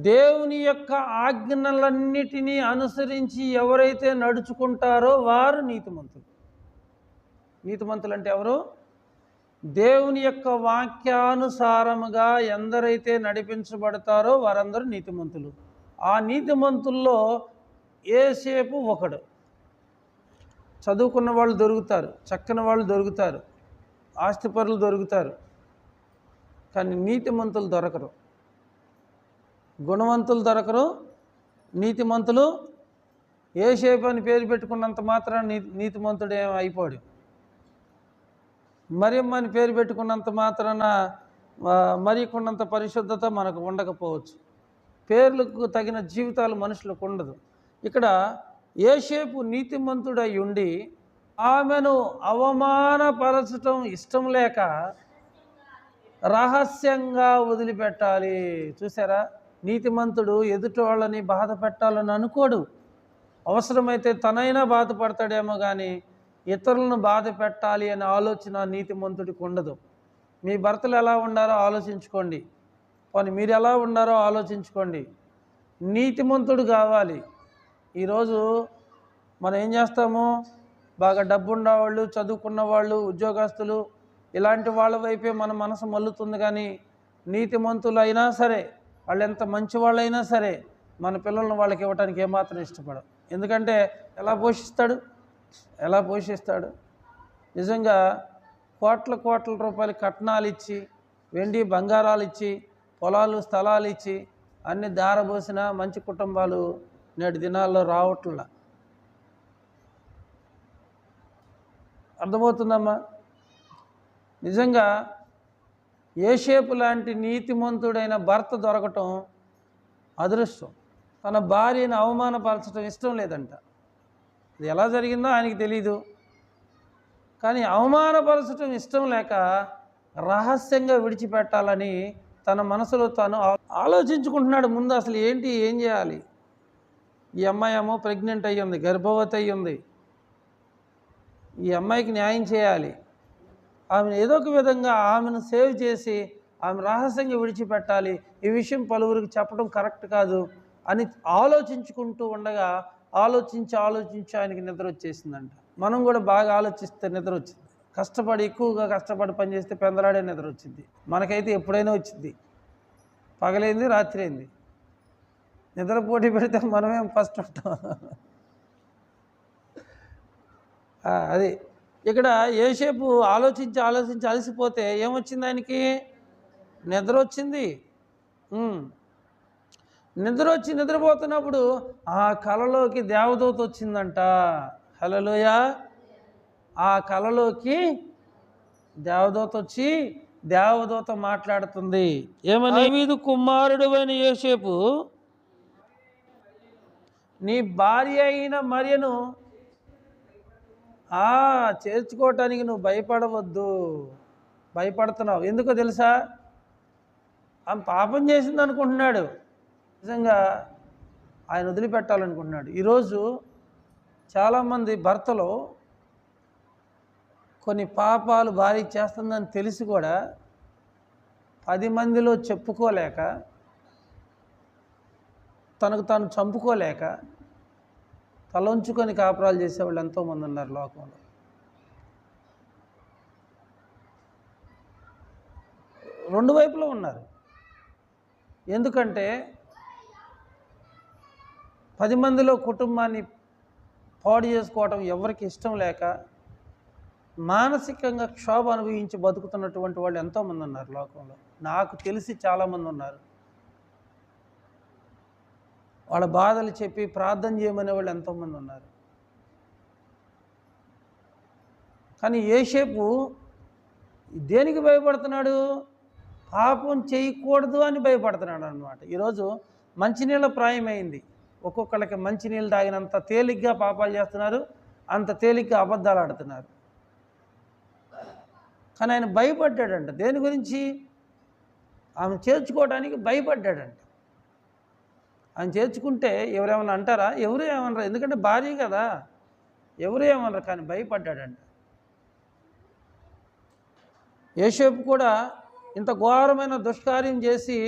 దేవుని యొక్క ఆజ్ఞలన్నిటినీ అనుసరించి ఎవరైతే నడుచుకుంటారో వారు నీతిమంతులు. నీతిమంతులు అంటే ఎవరు? దేవుని యొక్క వాక్యానుసారముగా ఎందరైతే నడిపించబడతారో వారందరూ నీతిమంతులు. ఆ నీతిమంతుల్లో యోసేపు ఒకడు. చదువుకున్న వాళ్ళు దొరుకుతారు, చక్కని వాళ్ళు దొరుకుతారు, ఆస్తిపరులు దొరుకుతారు, కానీ నీతిమంతులు దొరకరు. గుణవంతులు దొరకరు, నీతిమంతులు. యోసేపు అని పేరు పెట్టుకున్నంత మాత్రాన నీతిమంతుడు ఏం అయిపోడు. మరియమ్మ అని పేరు పెట్టుకున్నంత మాత్రాన మరికొన్నంత పరిశుద్ధత మనకు ఉండకపోవచ్చు. పేర్లకు తగిన జీవితాలు మనుషులకు ఉండదు. ఇక్కడ యోసేపు నీతిమంతుడై ఉండి ఆమెను అవమానపరచటం ఇష్టం లేక రహస్యంగా వదిలిపెట్టాలి. చూసారా, నీతిమంతుడు ఎదుటి వాళ్ళని బాధ పెట్టాలని అనుకోడు. అవసరమైతే తనైనా బాధపడతాడేమో కానీ ఇతరులను బాధ పెట్టాలి అనే ఆలోచన నీతిమంతుడికి ఉండదు. మీ భర్తలు ఎలా ఉన్నారో ఆలోచించుకోండి, పోనీ మీరు ఎలా ఉన్నారో ఆలోచించుకోండి. నీతిమంతుడు కావాలి. ఈరోజు మనం ఏం చేస్తాము, బాగా డబ్బు ఉన్నవాళ్ళు, చదువుకున్న వాళ్ళు, ఉద్యోగస్తులు, ఇలాంటి వాళ్ళ వైపే మన మనసు మల్లుతుంది. కానీ నీతిమంతులు అయినా సరే, వాళ్ళు ఎంత మంచి వాళ్ళైనా సరే, మన పిల్లలను వాళ్ళకి ఇవ్వడానికి ఏమాత్రం ఇష్టపడం. ఎందుకంటే ఎలా పోషిస్తాడు? నిజంగా కోట్ల రూపాయలు కట్నాలు ఇచ్చి, వెండి బంగారాలు ఇచ్చి, పొలాలు స్థలాలు ఇచ్చి అన్ని దారబోసిన మంచి కుటుంబాలు నేటి దినాల్లో రావట్లా. అర్థమవుతుందమ్మా? నిజంగా యోసేపు లాంటి నీతిమంతుడైన భర్త దొరకటం అదృష్టం. తన భార్యను అవమానపరచడం ఇష్టం లేదంట. ఇది ఎలా జరిగిందో ఆయనకి తెలీదు. కానీ అవమానపరచడం ఇష్టం లేక రహస్యంగా విడిచిపెట్టాలని తన మనసులో తాను ఆలోచించుకుంటున్నాడు. ముందు అసలు ఏం చేయాలి? ఈ అమ్మాయి ఏమో ప్రెగ్నెంట్ అయ్యింది, గర్భవతి అయ్యింది. ఈ అమ్మాయికి న్యాయం చేయాలి. ఆమెను ఏదో ఒక విధంగా ఆమెను సేవ్ చేసి ఆమె రహస్యంగా విడిచిపెట్టాలి. ఈ విషయం పలువురికి చెప్పడం కరెక్ట్ కాదు అని ఆలోచించుకుంటూ ఉండగా ఆలోచించి ఆయనకి నిద్ర వచ్చేసిందంట. మనం కూడా బాగా ఆలోచిస్తే నిద్ర వచ్చింది. ఎక్కువగా కష్టపడి పనిచేస్తే పెందలాడే నిద్ర వచ్చింది. మనకైతే ఎప్పుడైనా వచ్చింది, పగలైంది రాత్రి అయింది. నిద్ర పోటీ పెడితే మనమేం ఫస్ట్ ఉంటాం. అది ఇక్కడ యోసేపు ఆలోచించి అలసిపోతే ఏమొచ్చింది? ఆయనకి నిద్ర వచ్చింది. నిద్రపోతున్నప్పుడు ఆ కలలోకి దేవదూత వచ్చిందంట. హల్లెలూయా! ఆ కలలోకి దేవదూత వచ్చి దేవదూత మాట్లాడుతుంది. ఏమని? దావీదు కుమారుడు అయిన యోసేపు, నీ భార్య అయిన మరియను చేర్చుకోవటానికి నువ్వు భయపడుతున్నావు. ఎందుకో తెలుసా? ఆమె పాపం చేసింది అనుకుంటున్నాడు. నిజంగా ఆయన వదిలిపెట్టాలనుకుంటున్నాడు. ఈరోజు చాలామంది భర్తలు కొన్ని పాపాలు భార్య చేస్తుందని తెలిసి కూడా 10 మందిలో చెప్పుకోలేక, తనకు తాను చంపుకోలేక తలంచుకొని కాపురాలు చేసేవాళ్ళు ఎంతోమంది ఉన్నారు లోకంలో. రెండు వైపులో ఉన్నారు. ఎందుకంటే 10 మందిలో కుటుంబాన్ని పాడు చేసుకోవటం ఎవరికి ఇష్టం లేక మానసికంగా క్షోభ అనుభవించి బతుకుతున్నటువంటి వాళ్ళు ఎంతోమంది ఉన్నారు లోకంలో. నాకు తెలిసి చాలామంది ఉన్నారు. వాళ్ళ బాధలు చెప్పి ప్రార్థన చేయమనే వాళ్ళు ఎంతోమంది ఉన్నారు. కానీ యోసేపు దేనికి భయపడుతున్నాడు? పాపం చేయకూడదు అని భయపడుతున్నాడు అన్నమాట. ఈరోజు మంచినీళ్ళ ప్రాయమైంది. ఒక్కొక్కళ్ళకి మంచినీళ్ళు తాగినంత తేలిగ్గా పాపాలు చేస్తున్నారు, అంత తేలిగ్గా అబద్ధాలు ఆడుతున్నారు. కానీ ఆయన భయపడ్డాడంట. దేని గురించి? ఆమె చేర్చుకోవడానికి భయపడ్డాడంట. ఆయన చేర్చుకుంటే ఎవరేమన్నా అంటారా? ఎవరు ఏమనరు, ఎందుకంటే భార్య కదా, ఎవరు ఏమనరు. కానీ భయపడ్డాడంట. యోసేపు కూడా ఇంత ఘోరమైన దుష్కార్యం చేసి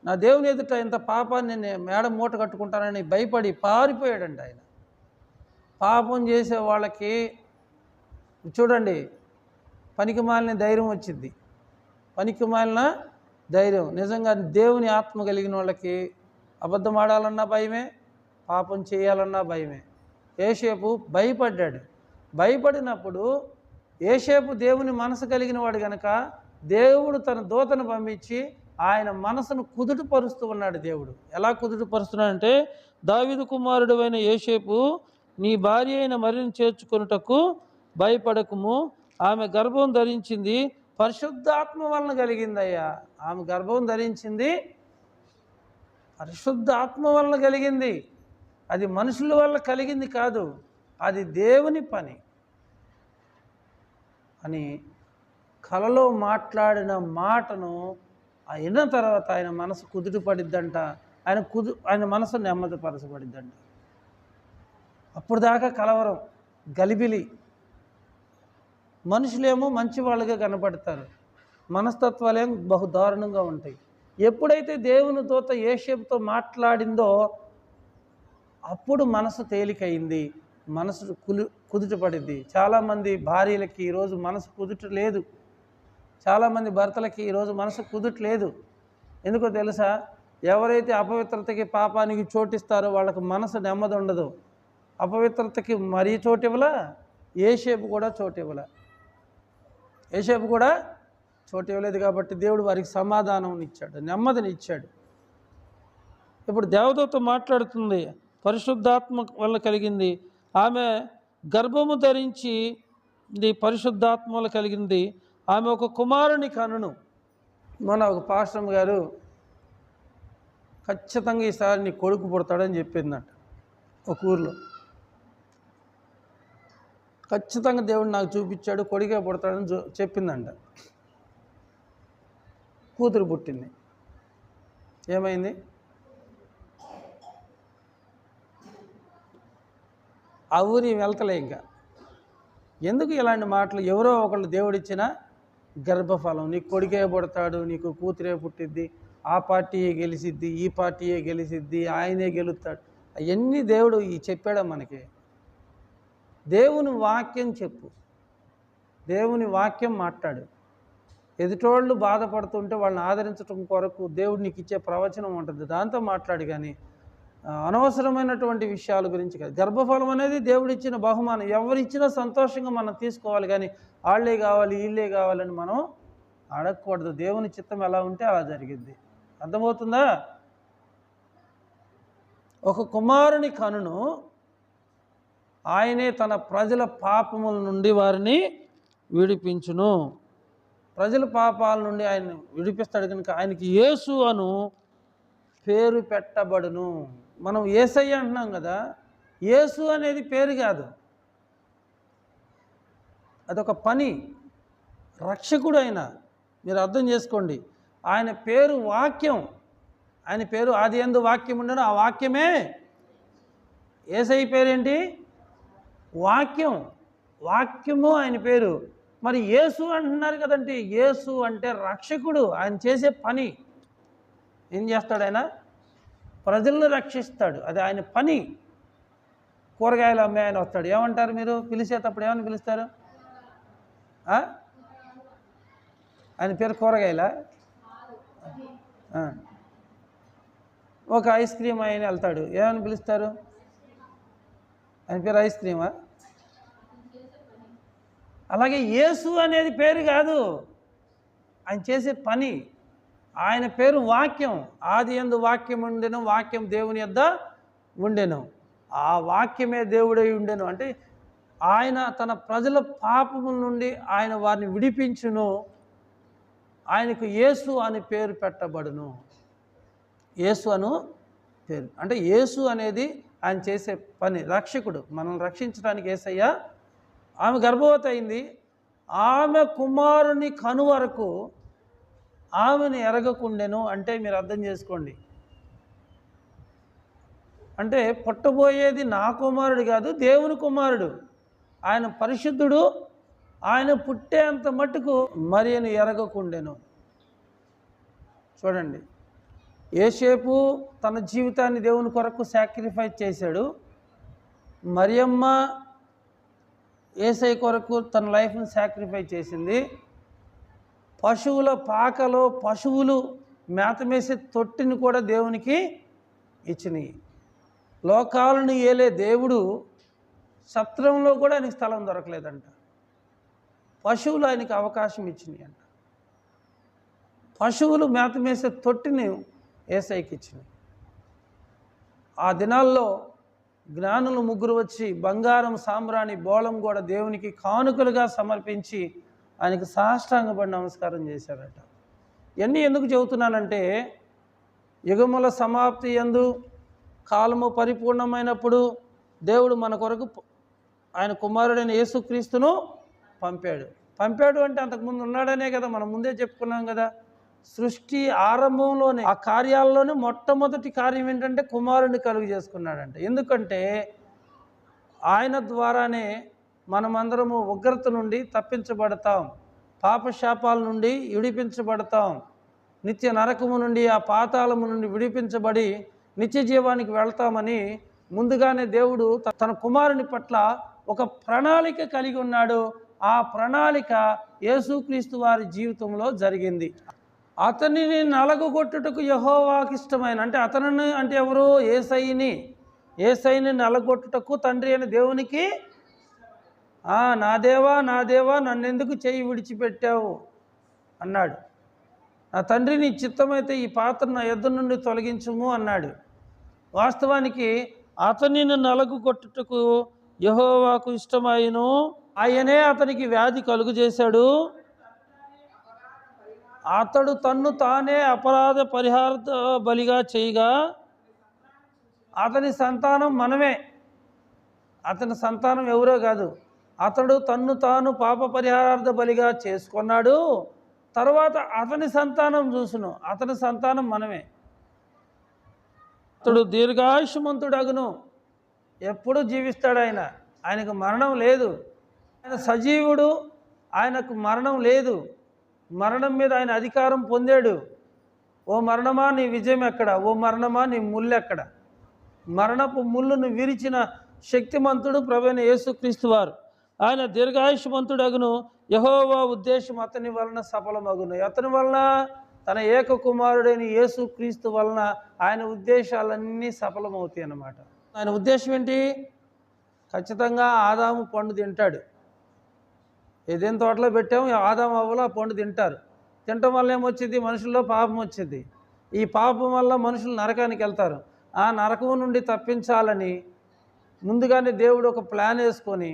నా దేవుని ఎదుట ఇంత పాపాన్ని నేను మేడ మూట కట్టుకుంటానని భయపడి పారిపోయాడండి ఆయన. పాపం చేసే వాళ్ళకి చూడండి పనికిమాలిన ధైర్యం వచ్చింది. పనికిమాలిన ధైర్యం. నిజంగా దేవుని ఆత్మ కలిగిన వాళ్ళకి అబద్ధం ఆడాలన్నా భయమే, పాపం చేయాలన్నా భయమే. యోసేపు భయపడ్డాడు. భయపడినప్పుడు యోసేపు దేవుని మనసు కలిగిన వాడు కనుక దేవుడు తన దూతను పంపించి ఆయన మనసును కుదుటపరుస్తూ ఉన్నాడు. దేవుడు ఎలా కుదుటపరుస్తున్నాడంటే, దావీదు కుమారుడు అయిన యోసేపు, నీ భార్య అయిన మరియను చేర్చుకొనుటకు భయపడకుము, ఆమె గర్భం ధరించింది పరిశుద్ధాత్మ వలన కలిగిందయ్యా. ఆమె గర్భం ధరించింది పరిశుద్ధాత్మ వలన కలిగింది. అది మనుషుల వల్ల కలిగింది కాదు, అది దేవుని పని అని కలలో మాట్లాడిన మాటను అయిన తర్వాత ఆయన మనసు కుదుటపడిద్దంట. ఆయన మనసు నెమ్మదిపరచబడిద్దంట. అప్పుడు దాకా కలవరం, గలిబిలి. మనుషులేమో మంచి వాళ్ళుగా కనపడతారు, మనస్తత్వాలేమో బహు దారుణంగా ఉంటాయి. ఎప్పుడైతే దేవుని దూత యోసేపుతో మాట్లాడిందో అప్పుడు మనసు తేలికయింది, మనసు కుదుటపడింది. చాలామంది భార్యలకి ఈరోజు మనసు కుదుట లేదు, చాలామంది భర్తలకి ఈరోజు మనసు కుదుటలేదు. ఎందుకో తెలుసా? ఎవరైతే అపవిత్రతకి పాపానికి చోటిస్తారో వాళ్ళకి మనసు నెమ్మది ఉండదు. అపవిత్రతకి మరీ చోటివ్వలా, యోసేపు కూడా చోటివ్వలా. యోసేపు కూడా చోటు ఇవ్వలేదు కాబట్టి దేవుడు వారికి సమాధానం ఇచ్చాడు, నెమ్మదిని ఇచ్చాడు. ఇప్పుడు దేవదూత మాట్లాడుతుంది, పరిశుద్ధాత్మ వల్ల కలిగింది, ఆమె గర్భము ధరించి పరిశుద్ధాత్మ వల్ల కలిగింది, ఆమె ఒక కుమారుని కనును. మన ఒక పాస్టర్ గారు ఖచ్చితంగా ఈసారి నీ కొడుకు పుడతాడని చెప్పిందట. ఒక ఊర్లో ఖచ్చితంగా దేవుడు నాకు చూపించాడు, కొడుకే పుడతాడని చెప్పిందంట. కూతురు పుట్టింది. ఏమైంది? ఆ ఊరి వెళ్తలే. ఇంకా ఎందుకు ఇలాంటి మాటలు? ఎవరో ఒకళ్ళు దేవుడిచ్చిన గర్భఫలం, నీకు కొడుకే పుడతాడు, నీకు కూతురే పుట్టిద్ది, ఆ పార్టీయే గెలిసిద్ది, ఈ పార్టీయే గెలిసిద్ది, ఆయనే గెలుస్తాడు, అవన్నీ దేవుడు చెప్పాడా మనకి? దేవుని వాక్యం చెప్పు, దేవుని వాక్యం మాట్లాడు. ఎదుటోళ్ళు బాధపడుతుంటే వాళ్ళని ఆదరించడం కొరకు దేవుడు నీకు ఇచ్చే ప్రవచనం ఉంటుంది, దాంతో మాట్లాడు. కానీ అనవసరమైనటువంటి విషయాల గురించి కాదు. గర్భఫలం అనేది దేవుడిచ్చిన బహుమానం, ఎవరిచ్చినా సంతోషంగా మనం తీసుకోవాలి. కానీ వాళ్ళే కావాలి వీళ్ళే కావాలని మనం అడగకూడదు. దేవుని చిత్తం ఎలా ఉంటే అలా జరిగింది. అర్థమవుతుందా? ఒక కుమారుని కనును, ఆయనే తన ప్రజల పాపముల నుండి వారిని విడిపించును. ప్రజల పాపాల నుండి ఆయన విడిపిస్తాడు కనుక ఆయనకి యేసు అను పేరు పెట్టబడును. మనం యేసయ్య అంటున్నాం కదా, యేసు అనేది పేరు కాదు, అదొక పని. రక్షకుడు ఆయన, మీరు అర్థం చేసుకోండి. ఆయన పేరు వాక్యం, ఆయన పేరు ఆది యందు వాక్యం ఉండను, ఆ వాక్యమే. యేసయ్య పేరేంటి? వాక్యం. వాక్యము ఆయన పేరు. మరి యేసు అంటున్నారు కదండి. యేసు అంటే రక్షకుడు, ఆయన చేసే పని. ఏం చేస్తాడు ఆయన? ప్రజలను రక్షిస్తాడు, అది ఆయన పని. కూరగాయలు అమ్మే ఆయన వస్తాడు, ఏమంటారు మీరు? పిలిచేటప్పుడు ఏమని పిలుస్తారు? ఆయన పేరు కూరగాయల? ఒక ఐస్ క్రీమ్ ఆయన వెళ్తాడు, ఏమని పిలుస్తారు? ఆయన పేరు ఐస్ క్రీమా? అలాగే యేసు అనేది పేరు కాదు, ఆయన చేసే పని. ఆయన పేరు వాక్యం. ఆది యందు వాక్యం ఉండెను, వాక్యం దేవుని యొద్ద ఉండెను, ఆ వాక్యమే దేవుడై ఉండెను. అంటే ఆయన తన ప్రజల పాపముల నుండి ఆయన వారిని విడిపించును. ఆయనకు యేసు అని పేరు పెట్టబడును. యేసు అను పేరు అంటే యేసు అనేది ఆయన చేసే పని. రక్షకుడు, మనల్ని రక్షించడానికి యేసయ్య. ఆమె గర్భవతి అయింది. ఆమె కుమారుని కను వరకు ఆమెను ఎరగకుండెను. అంటే మీరు అర్థం చేసుకోండి, అంటే పుట్టబోయేది నా కుమారుడు కాదు, దేవుని కుమారుడు. ఆయన పరిశుద్ధుడు. ఆయన పుట్టేంత మట్టుకు మరియను ఎరగకుండెను. చూడండి, యోసేపు తన జీవితాన్ని దేవుని కొరకు సాక్రిఫైస్ చేశాడు. మరియమ్మ యేసయ్య కొరకు తన లైఫ్ని సాక్రిఫైస్ చేసింది. పశువుల పాకలో పశువులు మేత మేసే తొట్టిని కూడా దేవునికి ఇచ్చినాయి. లోకాలను ఏలే దేవుడు సత్రంలో కూడా ఆయనకి స్థలం దొరకలేదంట. పశువులు ఆయనకి అవకాశం ఇచ్చినాయి అంట. పశువులు మేత మేసే తొట్టిని యేసయ్యకి ఇచ్చినాయి. ఆ దినాల్లో జ్ఞానులు ముగ్గురు వచ్చి బంగారం సాంబ్రాణి బోళం కూడా దేవునికి కానుకలుగా సమర్పించి ఆయనకి సాష్టాంగపడి నమస్కారం చేశారట. ఇవన్నీ ఎందుకు చెబుతున్నానంటే, యుగముల సమాప్తి యందు కాలము పరిపూర్ణమైనప్పుడు దేవుడు మన కొరకు ఆయన కుమారుడైన యేసుక్రీస్తును పంపాడు అంటే అంతకుముందు ఉన్నాడనే కదా, మనం ముందే చెప్పుకున్నాం కదా. సృష్టి ఆరంభంలోనే ఆ కార్యాల్లోనే మొట్టమొదటి కార్యం ఏంటంటే కుమారుడిని కలుగు చేసుకున్నాడంట. ఎందుకంటే ఆయన ద్వారానే మనమందరము ఉగ్రత నుండి తప్పించబడతాం, పాపశాపాల నుండి విడిపించబడతాం, నిత్య నరకము నుండి ఆ పాతాళము నుండి విడిపించబడి నిత్య జీవానికి వెళ్తామని ముందుగానే దేవుడు తన కుమారుని పట్ల ఒక ప్రణాళిక కలిగి ఉన్నాడు. ఆ ప్రణాళిక యేసుక్రీస్తు వారి జీవితంలో జరిగింది. అతనిని నలగొట్టుటకు యెహోవాకి ఇష్టమైన, అంటే అతనిని అంటే ఎవరు? యేసయ్యని నలగొట్టుటకు తండ్రి అయిన దేవునికి, నా దేవా నన్నెందుకు చేయి విడిచిపెట్టావు అన్నాడు. నా తండ్రి నీ చిత్తమైతే ఈ పాత్ర నా యొద్ద నుండి తొలగించుము అన్నాడు. వాస్తవానికి అతనిని నలగొట్టుటకు యెహోవాకు ఇష్టమైను, ఆయనే అతనికి వ్యాధి కలుగు చేశాడు. అతడు తన్ను తానే అపరాధ పరిహార బలిగా చేయగా అతని సంతానం మనమే. అతని సంతానం ఎవరో కాదు, అతడు తన్ను తాను పాప పరిహారార్థ బలిగా చేసుకున్నాడు. తర్వాత అతని సంతానం చూసును, అతని సంతానం మనమే. అతడు దీర్ఘాయుష్మంతుడగును, ఎప్పుడు జీవిస్తాడు. ఆయనకు మరణం లేదు. ఆయన సజీవుడు, ఆయనకు మరణం లేదు. మరణం మీద ఆయన అధికారం పొందాడు. ఓ మరణమా నీ విజయం ఎక్కడ? ఓ మరణమా నీ ముళ్ళు ఎక్కడ? మరణపు ముళ్ళును విరిచిన శక్తిమంతుడు ప్రభువైన యేసుక్రీస్తు వారు. ఆయన దీర్ఘాయుష్మంతుడగును, యెహోవా ఉద్దేశం అతని వలన సఫలమగును. అతని వలన, తన ఏక కుమారుడైన యేసుక్రీస్తు వలన ఆయన ఉద్దేశాలన్నీ సఫలమవుతాయి అన్నమాట. ఆయన ఉద్దేశం ఏంటి? ఖచ్చితంగా ఆదాము పండు తింటాడు. ఏదేం తోటలో పెట్టాము, ఆదాము అవ్వలో ఆ పండు తింటారు. తినటం వల్ల ఏమొచ్చింది? మనుషుల్లో పాపం వచ్చింది. ఈ పాపం వల్ల మనుషులు నరకానికి వెళ్తారు. ఆ నరకం నుండి తప్పించాలని ముందుగానే దేవుడు ఒక ప్లాన్ వేసుకొని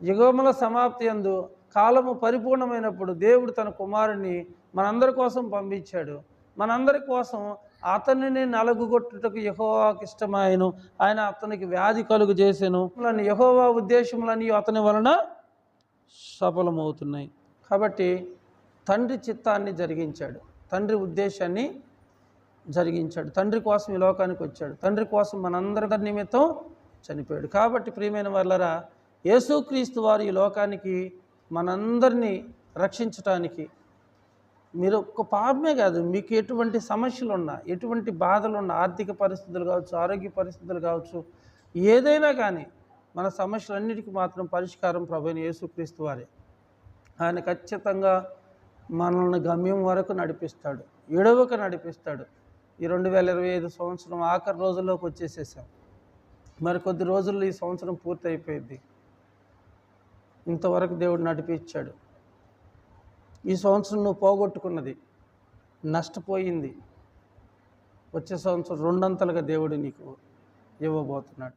యుగముల సమాప్తి యందు కాలము పరిపూర్ణమైనప్పుడు దేవుడు తన కుమారుణ్ణి మనందరి కోసం పంపించాడు. మనందరి కోసం అతనిని నలగొట్టుటకు యెహోవాకి ఇష్టమాయను, ఆయన అతనికి వ్యాధి కలుగు చేసెను. యెహోవా ఉద్దేశములన్నీ అతని వలన సఫలమవుతున్నాయి. కాబట్టి తండ్రి చిత్తాన్ని జరిగించాడు, తండ్రి ఉద్దేశాన్ని జరిగించాడు. తండ్రి కోసం ఈ లోకానికి వచ్చాడు, తండ్రి కోసం మనందరి నిమిత్తం చనిపోయాడు. కాబట్టి ప్రియమైన వాళ్ళరా, యేసుక్రీస్తు వారు ఈ లోకానికి మనందరినీ రక్షించటానికి, మీరు ఒక్క పాపమే కాదు, మీకు ఎటువంటి సమస్యలు ఉన్నా, ఎటువంటి బాధలు ఉన్నా, ఆర్థిక పరిస్థితులు కావచ్చు, ఆరోగ్య పరిస్థితులు కావచ్చు, ఏదైనా కానీ మన సమస్యలన్నిటికీ మాత్రం పరిష్కారం ప్రభువైన యేసుక్రీస్తు వారే. ఆయన ఖచ్చితంగా మనల్ని గమ్యం వరకు నడిపిస్తాడు, ఎడవక నడిపిస్తాడు. ఈ 2025 సంవత్సరం ఆఖరి రోజుల్లోకి వచ్చేసేసాం. మరి కొద్ది రోజుల్లో ఈ సంవత్సరం పూర్తి అయిపోయింది. ఇంతవరకు దేవుడు నడిపించాడు. ఈ సంవత్సరం నువ్వు పోగొట్టుకున్నది, నష్టపోయింది, వచ్చే సంవత్సరం రెండంతలుగా దేవుడు నీకు ఇవ్వబోతున్నాడు.